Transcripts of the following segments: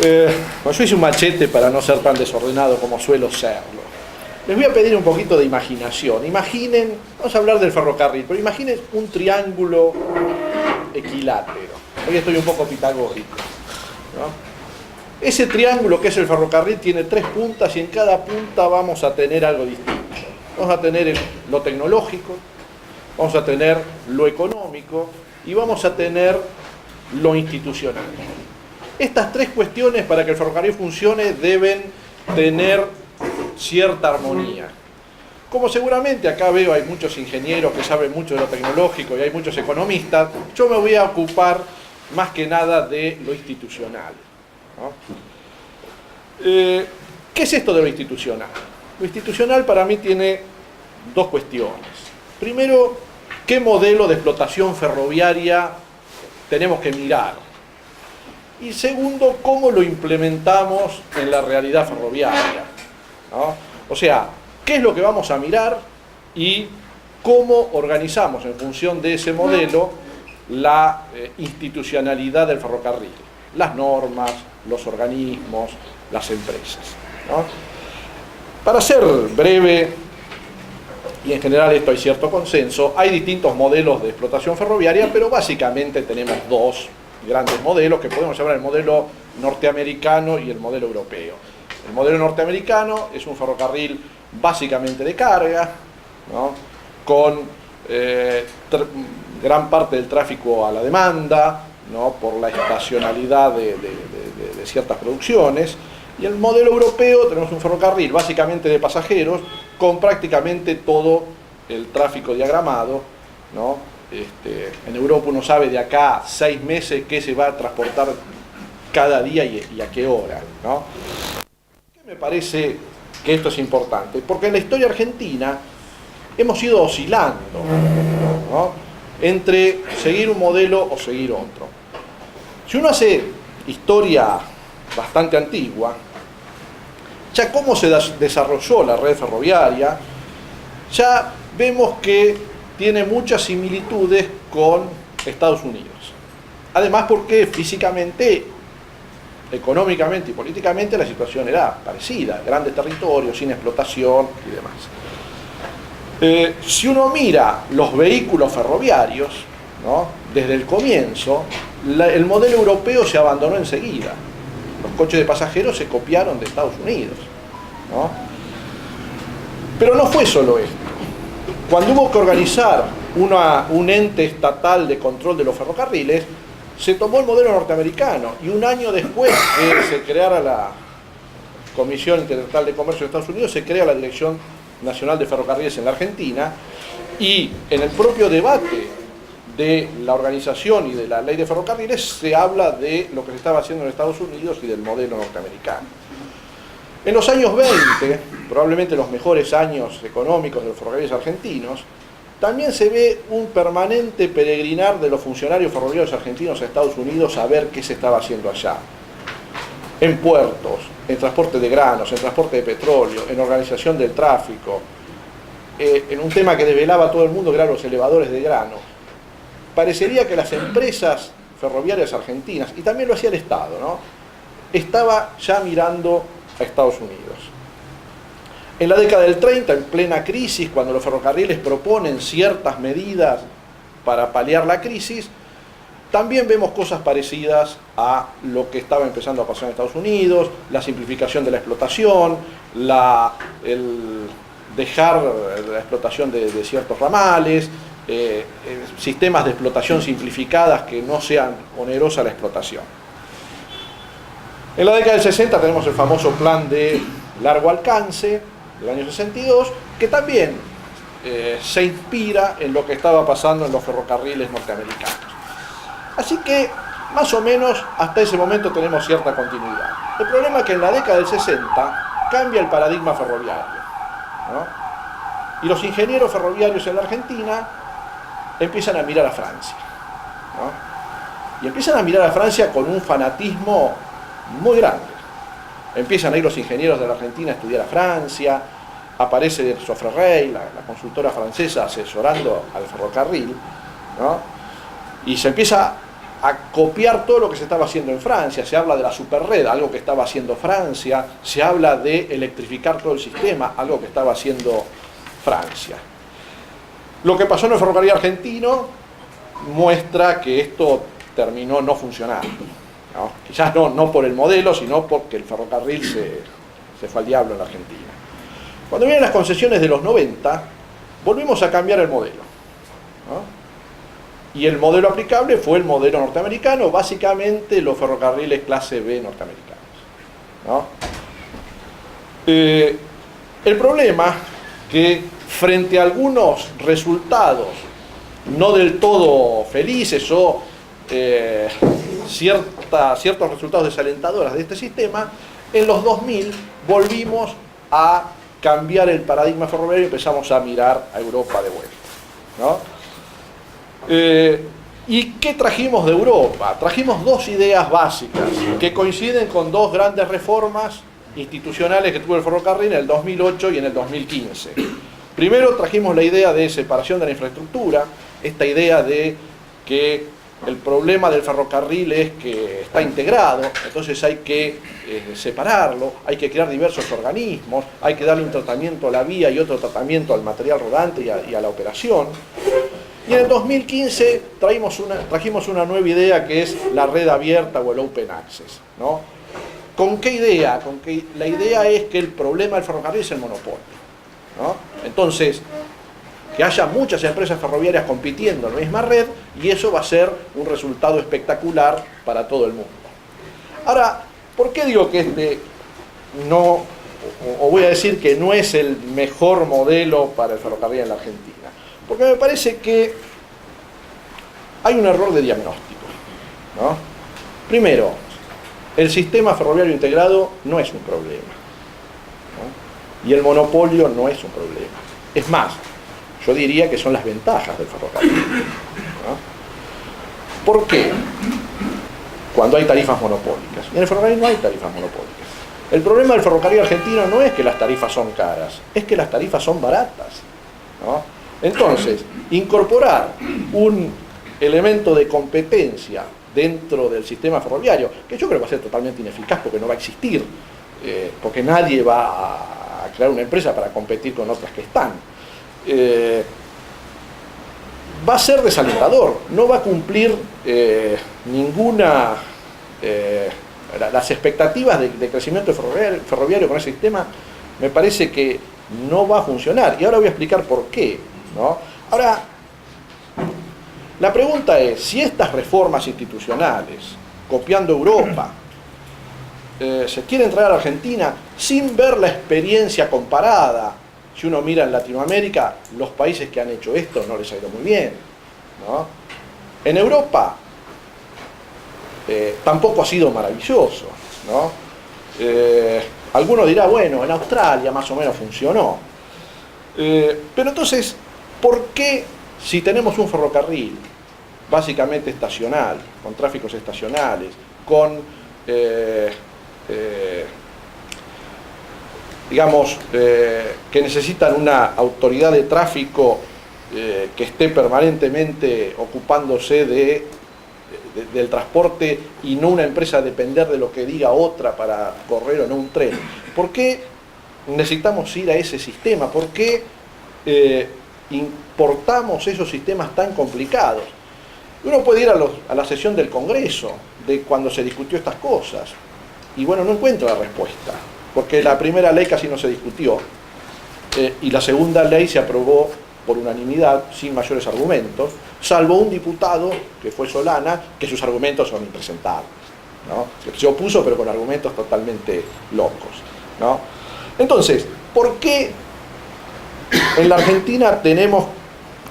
Yo hice un machete para no ser tan desordenado como suelo serlo. Les voy a pedir un poquito de imaginación. Imaginen, vamos a hablar del ferrocarril, pero imaginen un triángulo equilátero. Hoy estoy un poco pitagórico, ¿no? Ese triángulo que es el ferrocarril tiene 3 puntas y en cada punta vamos a tener algo distinto. Vamos a tener lo tecnológico, vamos a tener lo económico y vamos a tener lo institucional. Estas 3 cuestiones para que el ferrocarril funcione deben tener cierta armonía. Como seguramente acá veo hay muchos ingenieros que saben mucho de lo tecnológico y hay muchos economistas, yo me voy a ocupar más que nada de lo institucional, ¿no? ¿Qué es esto de lo institucional? Lo institucional para mí tiene 2 cuestiones. Primero, ¿qué modelo de explotación ferroviaria tenemos que mirar? Y segundo, ¿cómo lo implementamos en la realidad ferroviaria? ¿No? O sea, ¿qué es lo que vamos a mirar y cómo organizamos en función de ese modelo la institucionalidad del ferrocarril? Las normas, los organismos, las empresas, ¿no? Para ser breve, y en general esto hay cierto consenso, hay distintos modelos de explotación ferroviaria, pero básicamente tenemos 2 grandes modelos que podemos llamar el modelo norteamericano y el modelo europeo. El modelo norteamericano es un ferrocarril básicamente de carga, ¿no? Con gran parte del tráfico a la demanda, ¿no? Por la estacionalidad de ciertas producciones. Y el modelo europeo tenemos un ferrocarril básicamente de pasajeros con prácticamente todo el tráfico diagramado, ¿no? En Europa uno sabe de acá 6 meses qué se va a transportar cada día y a qué hora, ¿no? ¿Qué me parece que esto es importante? Porque en la historia argentina hemos ido oscilando, ¿no? Entre seguir un modelo o seguir otro. Si uno hace historia bastante antigua, ya cómo se desarrolló la red ferroviaria, ya vemos que tiene muchas similitudes con Estados Unidos. Además porque físicamente, económicamente y políticamente la situación era parecida, grandes territorios, sin explotación y demás. Si uno mira los vehículos ferroviarios, ¿no? Desde el comienzo, el modelo europeo se abandonó enseguida. Los coches de pasajeros se copiaron de Estados Unidos, ¿no? Pero no fue solo esto. Cuando hubo que organizar un ente estatal de control de los ferrocarriles, se tomó el modelo norteamericano y un año después que se creara la Comisión Interestatal de Comercio de Estados Unidos, se crea la Dirección Nacional de Ferrocarriles en la Argentina, y en el propio debate de la organización y de la ley de ferrocarriles se habla de lo que se estaba haciendo en Estados Unidos y del modelo norteamericano. En los años 20, probablemente los mejores años económicos de los ferrocarriles argentinos, también se ve un permanente peregrinar de los funcionarios ferroviarios argentinos a Estados Unidos a ver qué se estaba haciendo allá. En puertos, en transporte de granos, en transporte de petróleo, en organización del tráfico, en un tema que desvelaba a todo el mundo que eran los elevadores de grano. Parecería que las empresas ferroviarias argentinas, y también lo hacía el Estado, ¿no? Estaba ya mirando a Estados Unidos. En la década del 30, en plena crisis, cuando los ferrocarriles proponen ciertas medidas para paliar la crisis, también vemos cosas parecidas a lo que estaba empezando a pasar en Estados Unidos, la simplificación de la explotación, el dejar la explotación de ciertos ramales, sistemas de explotación simplificadas que no sean onerosa la explotación. En la década del 60 tenemos el famoso plan de largo alcance del año 62, que también se inspira en lo que estaba pasando en los ferrocarriles norteamericanos. Así que, más o menos, hasta ese momento tenemos cierta continuidad. El problema es que en la década del 60 cambia el paradigma ferroviario, ¿no? Y los ingenieros ferroviarios en la Argentina empiezan a mirar a Francia, ¿no? Y empiezan a mirar a Francia con un fanatismo muy grande. Empiezan a ir los ingenieros de la Argentina a estudiar a Francia, aparece Soferrey, la consultora francesa, asesorando al ferrocarril, ¿no? Y se empieza a copiar todo lo que se estaba haciendo en Francia. Se habla de la superred, algo que estaba haciendo Francia. Se habla de electrificar todo el sistema, algo que estaba haciendo Francia. Lo que pasó en el ferrocarril argentino muestra que esto terminó no funcionando, ¿no? Quizás no por el modelo, sino porque el ferrocarril se fue al diablo en la Argentina. Cuando vienen las concesiones de los 90, volvimos a cambiar el modelo, ¿no? Y el modelo aplicable fue el modelo norteamericano, básicamente los ferrocarriles clase B norteamericanos, ¿no? El problema que frente a algunos resultados no del todo felices o ciertos resultados desalentadores de este sistema, en los 2000 volvimos a cambiar el paradigma ferroviario y empezamos a mirar a Europa de vuelta, ¿no? ¿Y qué trajimos de Europa? Trajimos dos ideas básicas que coinciden con dos grandes reformas institucionales que tuvo el ferrocarril en el 2008 y en el 2015. Primero trajimos la idea de separación de la infraestructura, esta idea de que el problema del ferrocarril es que está integrado, entonces hay que separarlo, hay que crear diversos organismos, hay que darle un tratamiento a la vía y otro tratamiento al material rodante y a la operación. Y en el 2015 trajimos una nueva idea que es la red abierta o el open access, ¿no? ¿Con qué idea? Con que la idea es que el problema del ferrocarril es el monopolio, ¿no? Entonces, que haya muchas empresas ferroviarias compitiendo en la misma red y eso va a ser un resultado espectacular para todo el mundo. Ahora, ¿por qué digo que este no, o voy a decir que no es el mejor modelo para el ferrocarril en la Argentina? Porque me parece que hay un error de diagnóstico, ¿no? Primero, el sistema ferroviario integrado no es un problema, ¿no? Y el monopolio no es un problema. Es más, yo diría que son las ventajas del ferrocarril, ¿no? ¿Por qué? Cuando hay tarifas monopólicas. En el ferrocarril no hay tarifas monopólicas. El problema del ferrocarril argentino no es que las tarifas son caras, es que las tarifas son baratas, ¿no? Entonces, incorporar un elemento de competencia dentro del sistema ferroviario, que yo creo que va a ser totalmente ineficaz porque no va a existir, porque nadie va a crear una empresa para competir con otras que están, va a ser desalentador, no va a cumplir ninguna... las expectativas de crecimiento ferroviario con ese sistema me parece que no va a funcionar. Y ahora voy a explicar por qué, ¿no? Ahora, la pregunta es, si estas reformas institucionales, copiando Europa, se quieren traer a Argentina sin ver la experiencia comparada, si uno mira en Latinoamérica, los países que han hecho esto no les ha ido muy bien, ¿no? En Europa tampoco ha sido maravilloso, ¿no? Alguno dirá, bueno, en Australia más o menos funcionó. Pero entonces, ¿por qué si tenemos un ferrocarril básicamente estacional, con tráficos estacionales, con, digamos, que necesitan una autoridad de tráfico que esté permanentemente ocupándose del transporte y no una empresa depender de lo que diga otra para correr o no un tren? ¿Por qué necesitamos ir a ese sistema? ¿Por qué importamos esos sistemas tan complicados? Uno puede ir a la sesión del Congreso de cuando se discutió estas cosas y bueno, no encuentra la respuesta, porque la primera ley casi no se discutió y la segunda ley se aprobó por unanimidad, sin mayores argumentos, salvo un diputado, que fue Solana, que sus argumentos son impresentables, ¿no? Se opuso, pero con argumentos totalmente locos, ¿no? Entonces, ¿por qué en la Argentina tenemos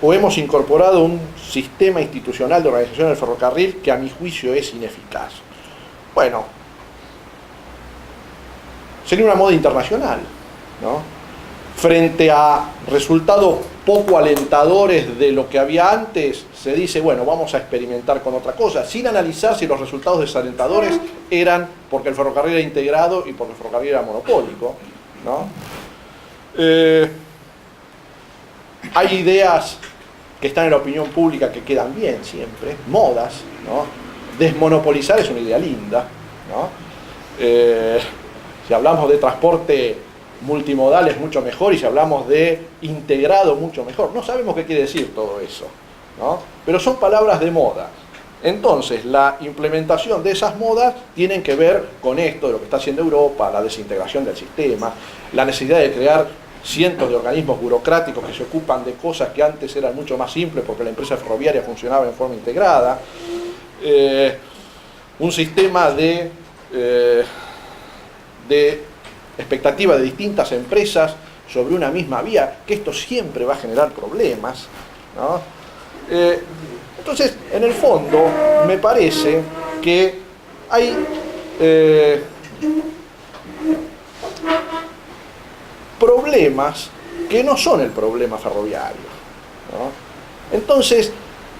o hemos incorporado un sistema institucional de organización del ferrocarril que a mi juicio es ineficaz? Bueno, sería una moda internacional, ¿no? Frente a resultados poco alentadores de lo que había antes, se dice, bueno, vamos a experimentar con otra cosa, sin analizar si los resultados desalentadores eran porque el ferrocarril era integrado y porque el ferrocarril era monopólico, ¿no? Hay ideas que están en la opinión pública que quedan bien siempre, modas, ¿no? desmonopolizar es una idea linda, ¿no? Si hablamos de transporte multimodal es mucho mejor, y si hablamos de integrado mucho mejor. No sabemos qué quiere decir todo eso, ¿no? Pero son palabras de moda. Entonces, la implementación de esas modas tienen que ver con esto, de lo que está haciendo Europa, la desintegración del sistema, la necesidad de crear cientos de organismos burocráticos que se ocupan de cosas que antes eran mucho más simples porque la empresa ferroviaria funcionaba en forma integrada, un sistema de expectativa de distintas empresas sobre una misma vía, que esto siempre va a generar problemas, ¿no? Entonces, en el fondo, me parece que hay problemas que no son el problema ferroviario, ¿no? Entonces,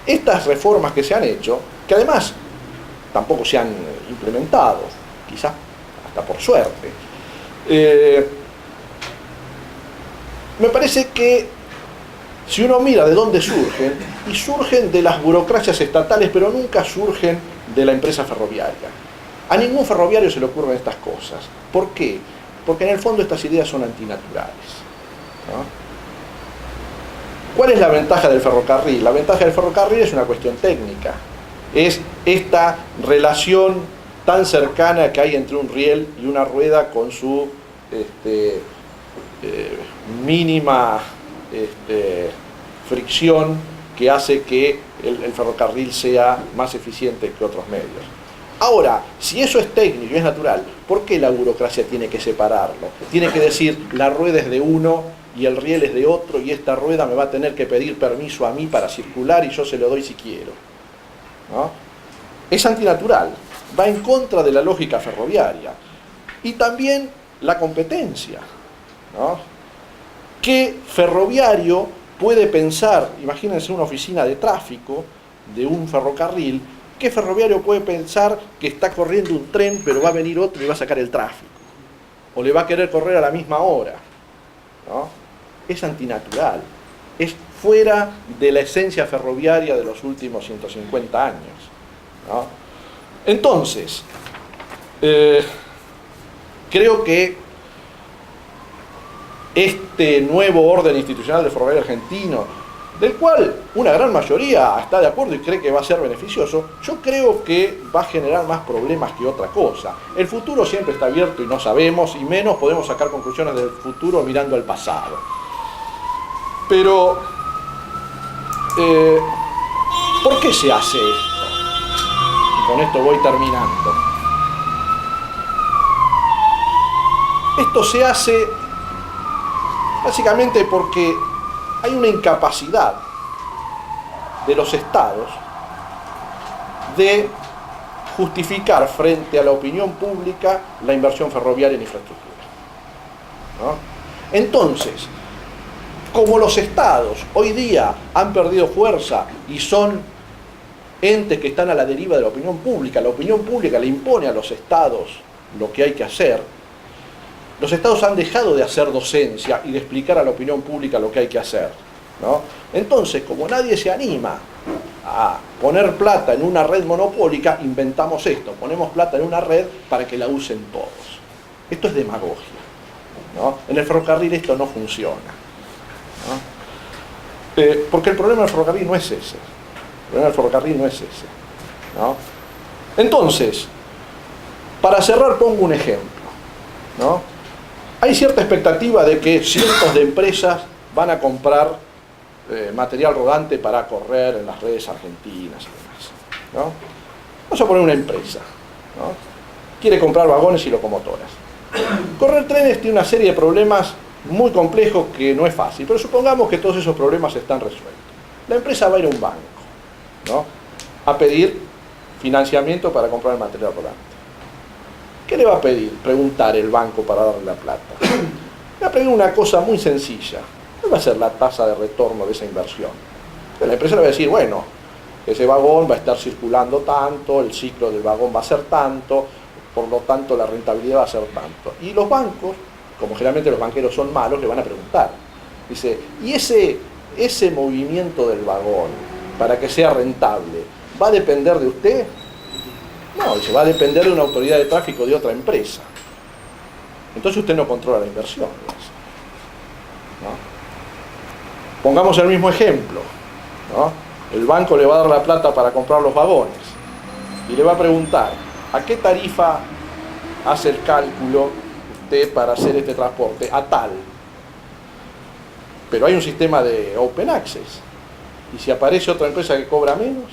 estas reformas que se han hecho, que además tampoco se han implementado, quizás hasta por suerte, me parece que si uno mira de dónde surgen, y surgen de las burocracias estatales, pero nunca surgen de la empresa ferroviaria. A ningún ferroviario se le ocurren estas cosas. ¿Por qué? Porque en el fondo estas ideas son antinaturales, ¿no? ¿Cuál es la ventaja del ferrocarril? La ventaja del ferrocarril es una cuestión técnica. Es esta relación tan cercana que hay entre un riel y una rueda con su mínima fricción que hace que el ferrocarril sea más eficiente que otros medios. Ahora, si eso es técnico y es natural, ¿por qué la burocracia tiene que separarlo? Tiene que decir, la rueda es de uno y el riel es de otro, y esta rueda me va a tener que pedir permiso a mí para circular y yo se lo doy si quiero, ¿no? Es antinatural, va en contra de la lógica ferroviaria. Y también la competencia, ¿no? ¿Qué ferroviario puede pensar, imagínense una oficina de tráfico de un ferrocarril, qué ferroviario puede pensar que está corriendo un tren pero va a venir otro y va a sacar el tráfico? O le va a querer correr a la misma hora, ¿no? Es antinatural, es fuera de la esencia ferroviaria de los últimos 150 años, ¿no? Entonces, creo que este nuevo orden institucional del ferrocarril argentino, del cual una gran mayoría está de acuerdo y cree que va a ser beneficioso, yo creo que va a generar más problemas que otra cosa. El futuro siempre está abierto y no sabemos, y menos podemos sacar conclusiones del futuro mirando al pasado. Pero, ¿por qué se hace esto? Y con esto voy terminando. Esto se hace básicamente porque hay una incapacidad de los estados de justificar frente a la opinión pública la inversión ferroviaria en infraestructura, ¿no? Entonces, como los estados hoy día han perdido fuerza y son entes que están a la deriva de la opinión pública le impone a los estados lo que hay que hacer. Los estados han dejado de hacer docencia y de explicar a la opinión pública lo que hay que hacer, ¿no? Entonces, como nadie se anima a poner plata en una red monopólica, inventamos esto, ponemos plata en una red para que la usen todos. Esto es demagogia, ¿no? En el ferrocarril esto no funciona, ¿no? Porque el problema del ferrocarril no es ese. El problema del ferrocarril no es ese, ¿no? Entonces, para cerrar pongo un ejemplo, ¿no? Hay cierta expectativa de que cientos de empresas van a comprar material rodante para correr en las redes argentinas y demás, ¿no? Vamos a poner una empresa, ¿no? Quiere comprar vagones y locomotoras. Correr trenes tiene una serie de problemas muy complejos que no es fácil, pero supongamos que todos esos problemas están resueltos. La empresa va a ir a un banco, ¿no? A pedir financiamiento para comprar el material rodante. ¿Qué le va a pedir? Preguntar el banco para darle la plata. Le va a pedir una cosa muy sencilla. ¿Cuál va a ser la tasa de retorno de esa inversión? La empresa le va a decir, bueno, ese vagón va a estar circulando tanto, el ciclo del vagón va a ser tanto, por lo tanto la rentabilidad va a ser tanto. Y los bancos, como generalmente los banqueros son malos, le van a preguntar. Dice, ¿y ese movimiento del vagón, para que sea rentable, va a depender de usted? No, dice, va a depender de una autoridad de tráfico de otra empresa. Entonces usted no controla la inversión, ¿no? Pongamos el mismo ejemplo, ¿no? El banco le va a dar la plata para comprar los vagones y le va a preguntar, ¿a qué tarifa hace el cálculo usted para hacer este transporte? A tal. Pero hay un sistema de open access. Y si aparece otra empresa que cobra menos,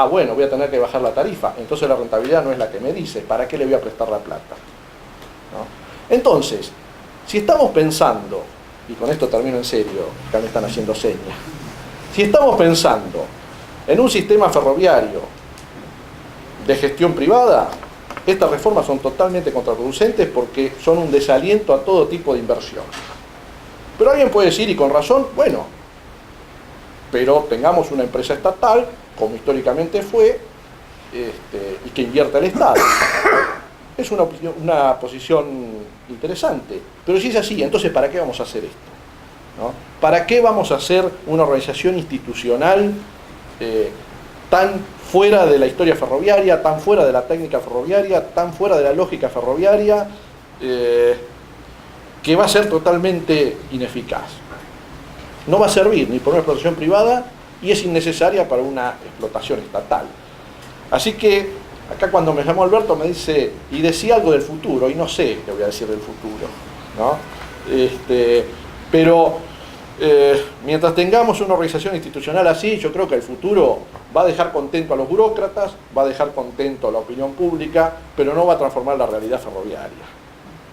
bueno, voy a tener que bajar la tarifa. Entonces la rentabilidad no es la que me dice. ¿Para qué le voy a prestar la plata? ¿No? Entonces, si estamos pensando, y con esto termino en serio, acá me están haciendo señas, si estamos pensando en un sistema ferroviario de gestión privada, estas reformas son totalmente contraproducentes porque son un desaliento a todo tipo de inversión. Pero alguien puede decir, y con razón, bueno, pero tengamos una empresa estatal, como históricamente fue, y que invierta el Estado. Es una posición interesante. Pero si es así, entonces ¿para qué vamos a hacer esto? ¿No? ¿Para qué vamos a hacer una organización institucional tan fuera de la historia ferroviaria, tan fuera de la técnica ferroviaria, tan fuera de la lógica ferroviaria, que va a ser totalmente ineficaz? No va a servir ni por una explotación privada y es innecesaria para una explotación estatal. Así que acá cuando me llamó Alberto me dice, y decía algo del futuro, y no sé qué voy a decir del futuro, ¿no? Pero mientras tengamos una organización institucional así, yo creo que el futuro va a dejar contento a los burócratas, va a dejar contento a la opinión pública, pero no va a transformar la realidad ferroviaria.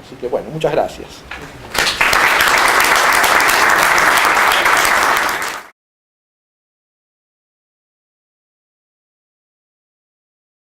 Así que bueno, muchas gracias.